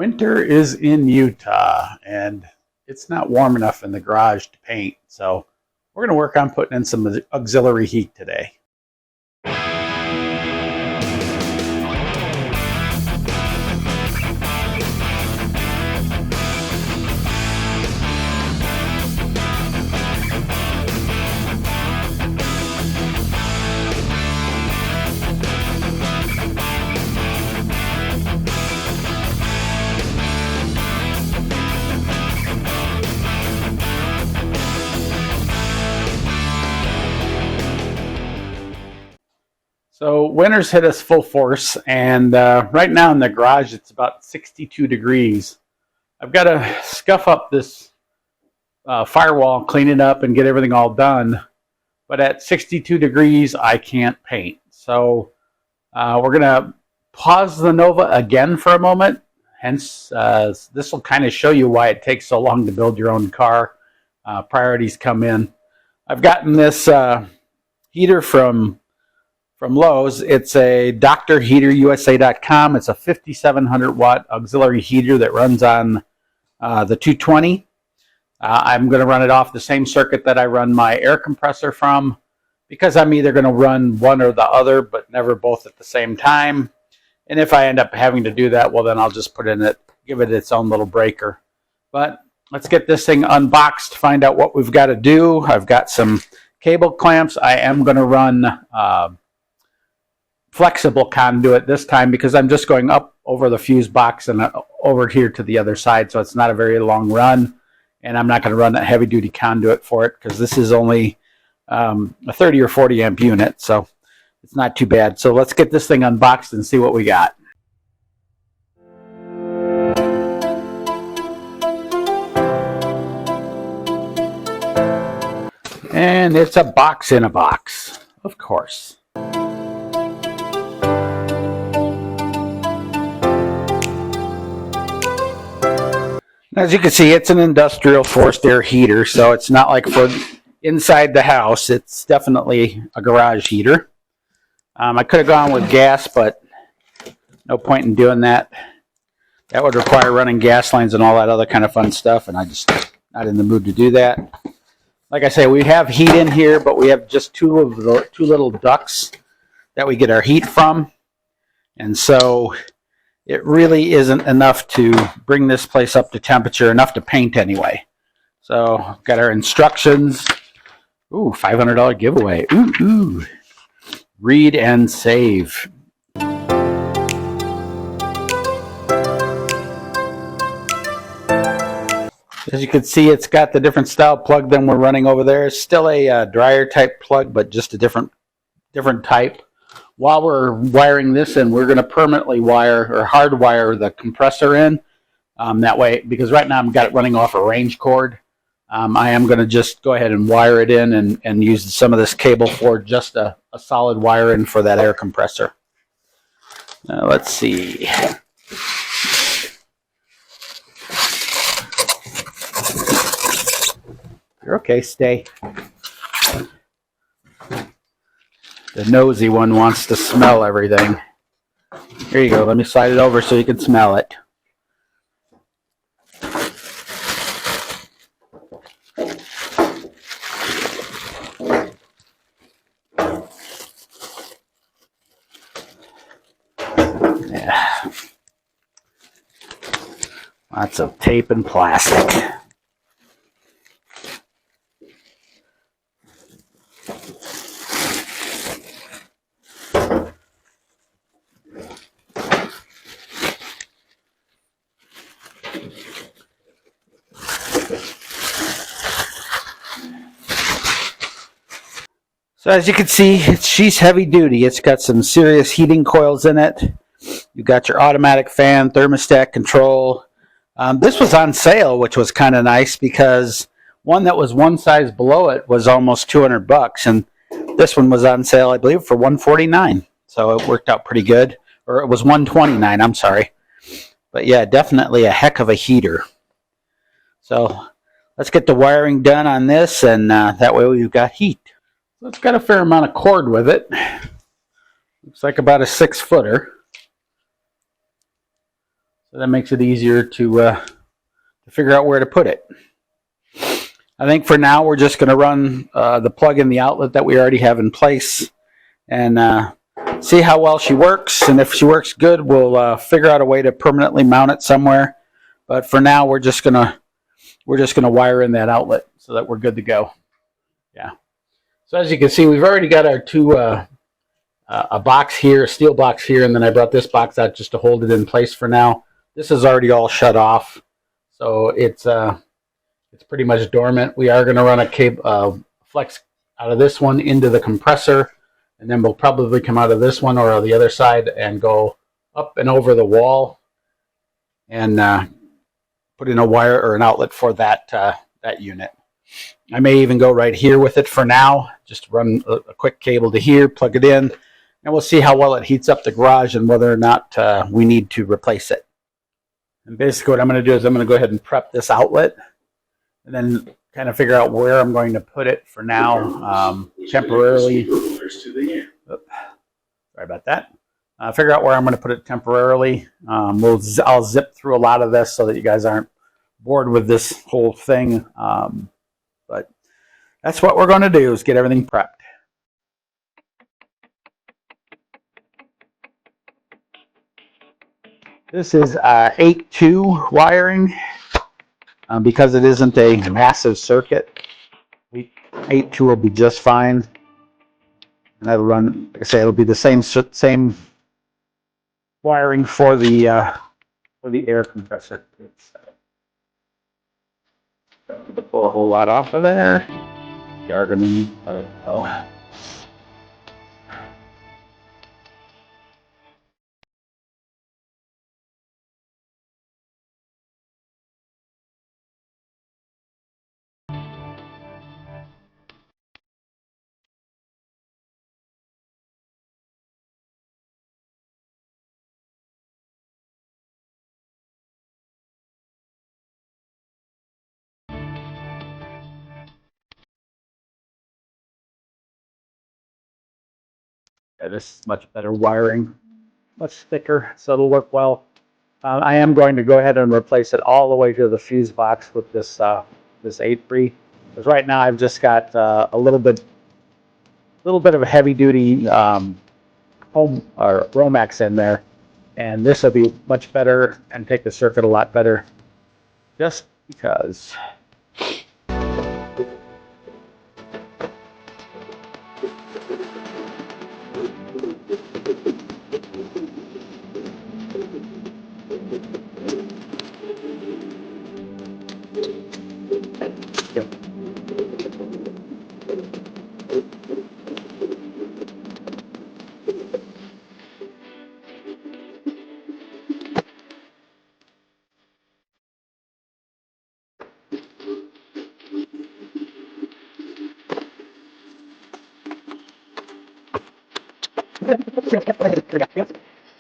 Winter is in Utah, and it's not warm enough in the garage to paint, so we're going to work on putting in some auxiliary heat today. So winter's hit us full force, and right now in the garage it's about 62 degrees. I've got to scuff up this firewall, clean it up, and get everything all done. But at 62 degrees, I can't paint. So we're going to pause the Nova again for a moment. Hence, this will kind of show you why it takes so long to build your own car. Priorities come in. I've gotten this heater from Lowe's. It's a drheaterusa.com. It's a 5,700 watt auxiliary heater that runs on the 220. I'm going to run it off the same circuit that I run my air compressor from, because I'm either going to run one or the other, but never both at the same time. And if I end up having to do that, well, then I'll just give it its own little breaker. But let's get this thing unboxed, find out what we've got to do. I've got some cable clamps. I am going to run flexible conduit this time, because I'm just going up over the fuse box and over here to the other side, so it's not a very long run, and I'm not going to run that heavy duty conduit for it, because this is only a 30 or 40 amp unit, so it's not too bad. So let's get this thing unboxed and see what we got. And it's a box in a box, of course. As you can see, it's an industrial forced air heater, so it's not like for inside the house. It's definitely a garage heater. I could have gone with gas, but no point in doing that. That would require running gas lines and all that other kind of fun stuff, and I'm just not in the mood to do that. Like I say, we have heat in here, but we have just two little ducts that we get our heat from, and so it really isn't enough to bring this place up to temperature, enough to paint anyway. So, got our instructions. Ooh, $500 giveaway. Ooh. Read and save. As you can see, it's got the different style plug than we're running over there. It's still a dryer type plug, but just a different type. While we're wiring this in, we're going to permanently wire or hardwire the compressor in. That way, because right now I've got it running off a range cord, I am going to just go ahead and wire it in and use some of this cable for just a solid wire in for that air compressor. Let's see. You're okay, stay. The nosy one wants to smell everything. Here you go. Let me slide it over so you can smell it. Yeah. Lots of tape and plastic. So as you can see, she's heavy duty. It's got some serious heating coils in it. You've got your automatic fan, thermostat control. This was on sale, which was kind of nice, because one that was one size below it was almost $200, and this one was on sale, I believe, for $149. So it worked out pretty good. Or it was $129, I'm sorry. But yeah, definitely a heck of a heater. So let's get the wiring done on this, and that way we've got heat. So it's got a fair amount of cord with it. Looks like about a 6-footer. So that makes it easier to figure out where to put it. I think for now we're just going to run the plug in the outlet that we already have in place and see how well she works. And if she works good, we'll figure out a way to permanently mount it somewhere. But for now, we're just gonna wire in that outlet so that we're good to go. Yeah. So as you can see, we've already got our two a box here, a steel box here, and then I brought this box out just to hold it in place for now. This is already all shut off, so it's pretty much dormant. We are going to run a cable flex out of this one into the compressor, and then we'll probably come out of this one or the other side and go up and over the wall and put in a wire or an outlet for that that unit. I may even go right here with it for now. Just run a quick cable to here, plug it in, and we'll see how well it heats up the garage and whether or not we need to replace it. And basically what I'm going to do is I'm going to go ahead and prep this outlet and then kind of figure out where I'm going to put it for now temporarily. Sorry about that. Figure out where I'm going to put it temporarily. I'll zip through a lot of this so that you guys aren't bored with this whole thing. But that's what we're going to do, is get everything prepped. This is 8-2 wiring. Because it isn't a massive circuit, 8-2 will be just fine. And that'll run, like I say, it'll be the same wiring for the air compressor. Pull a whole lot off of there. Jargon. Oh. Yeah, this is much better wiring, much thicker, so it'll work well. I am going to go ahead and replace it all the way to the fuse box with this this 8-3. Because right now I've just got a little bit of a heavy duty home or Romex in there, and this will be much better and take the circuit a lot better, just because.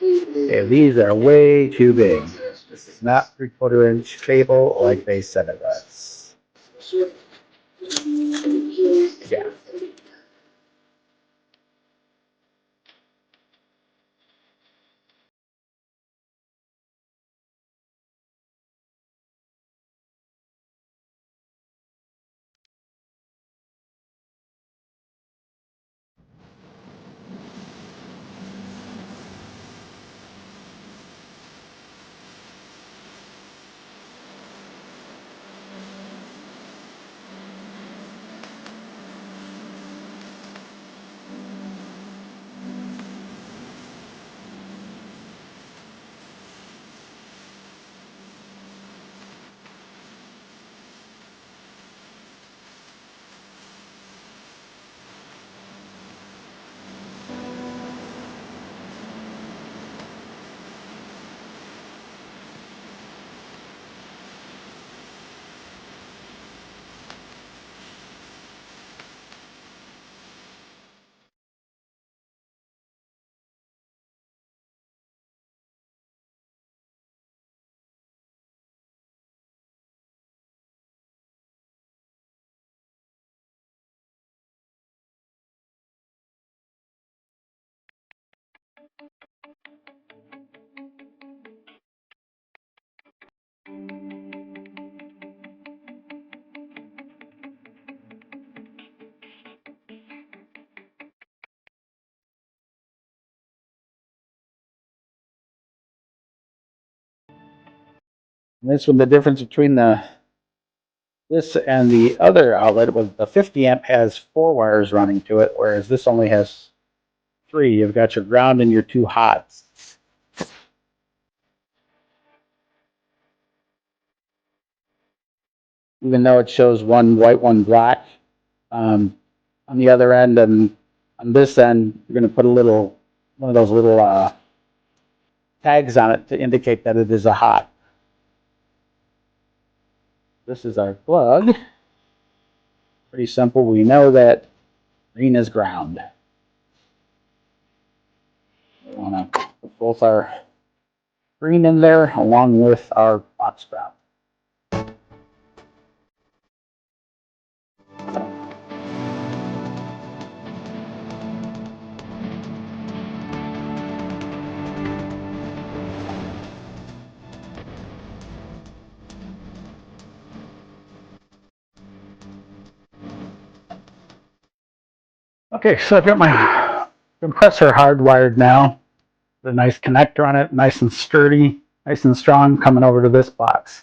Okay, these are way too big. This is not 3/4 inch cable like they said it was. Yeah. And this one, the difference between this and the other outlet was the 50 amp has 4 wires running to it, whereas this only has 3. You've got your ground and your 2 hots. Even though it shows one white, one black, on the other end and on this end, you're going to put one of those little tags on it to indicate that it is a hot. This is our plug. Pretty simple. We know that green is ground. We want to put both our green in there along with our box ground. Okay, so I've got my compressor hardwired now. With a nice connector on it, nice and sturdy, nice and strong, coming over to this box.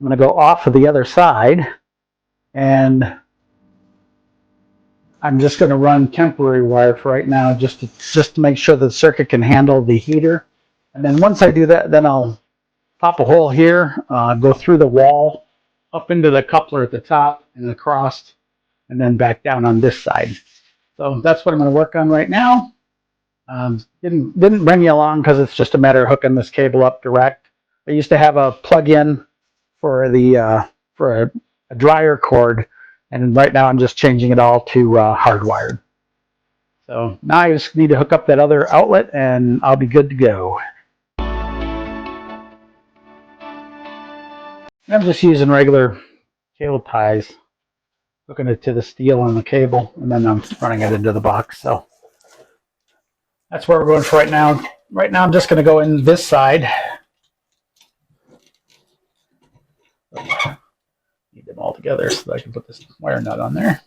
I'm going to go off of the other side, and I'm just going to run temporary wire for right now, just to make sure the circuit can handle the heater. And then once I do that, then I'll pop a hole here, go through the wall, up into the coupler at the top and across, and then back down on this side. So that's what I'm going to work on right now. Didn't bring you along because it's just a matter of hooking this cable up direct. I used to have a plug-in for the for a dryer cord, and right now I'm just changing it all to hardwired. So now I just need to hook up that other outlet, and I'll be good to go. I'm just using regular cable ties, hooking it to the steel on the cable, and then I'm running it into the box. So that's where we're going for right now. Right now I'm just going to go in this side. Need them all together so that I can put this wire nut on there.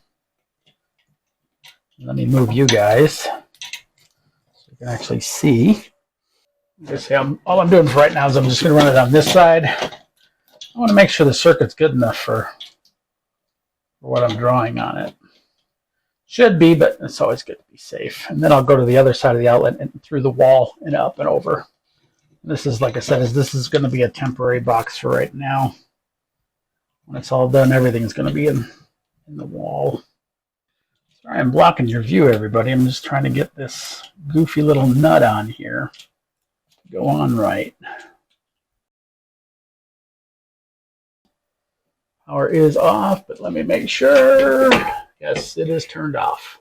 Let me move you guys so you can actually see. All I'm doing for right now is I'm just going to run it on this side. I want to make sure the circuit's good enough for what I'm drawing on it. Should be, but it's always good to be safe. And then I'll go to the other side of the outlet and through the wall and up and over. This is, like I said, this is going to be a temporary box for right now. When it's all done, everything's going to be in the wall. Sorry, I'm blocking your view, everybody. I'm just trying to get this goofy little nut on here to go on right. Power is off, but let me make sure. Yes, it is turned off.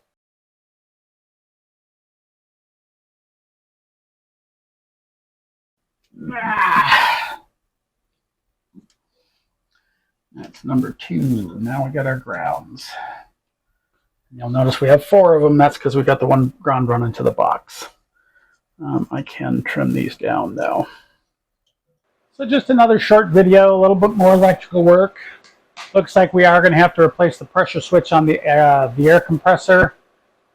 That's number 2. Now we got our grounds. You'll notice we have 4 of them. That's because we got the one ground running to the box. I can trim these down though. So just another short video, a little bit more electrical work. Looks like we are going to have to replace the pressure switch on the air compressor.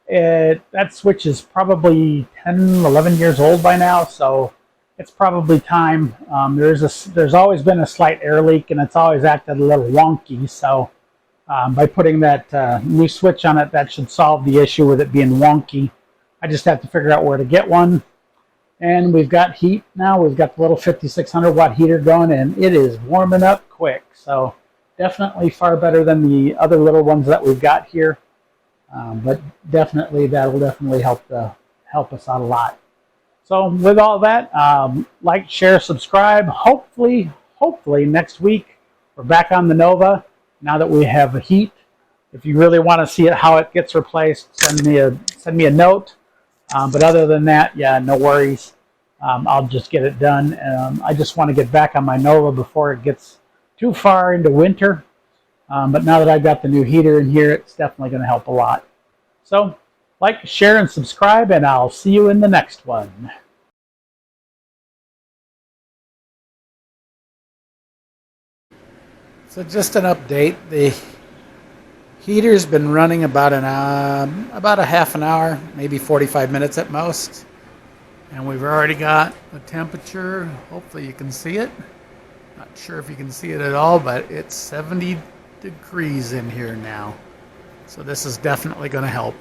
That switch is probably 10, 11 years old by now, so it's probably time. There's always been a slight air leak, and it's always acted a little wonky, so by putting that new switch on it, that should solve the issue with it being wonky. I just have to figure out where to get one. And we've got heat now. We've got the little 5600 watt heater going, and it is warming up quick. So definitely far better than the other little ones that we've got here. But definitely, that'll definitely help us out a lot. So with all that, like, share, subscribe. Hopefully next week we're back on the Nova. Now that we have heat, if you really want to see how it gets replaced, send me a note. But other than that, yeah, no worries. I'll just get it done. I just want to get back on my Nova before it gets too far into winter. But now that I've got the new heater in here, it's definitely going to help a lot. So, like, share, and subscribe, and I'll see you in the next one. So just an update. The heater's been running about a half an hour, maybe 45 minutes at most. And we've already got the temperature. Hopefully you can see it. Not sure if you can see it at all, but it's 70 degrees in here now. So this is definitely going to help.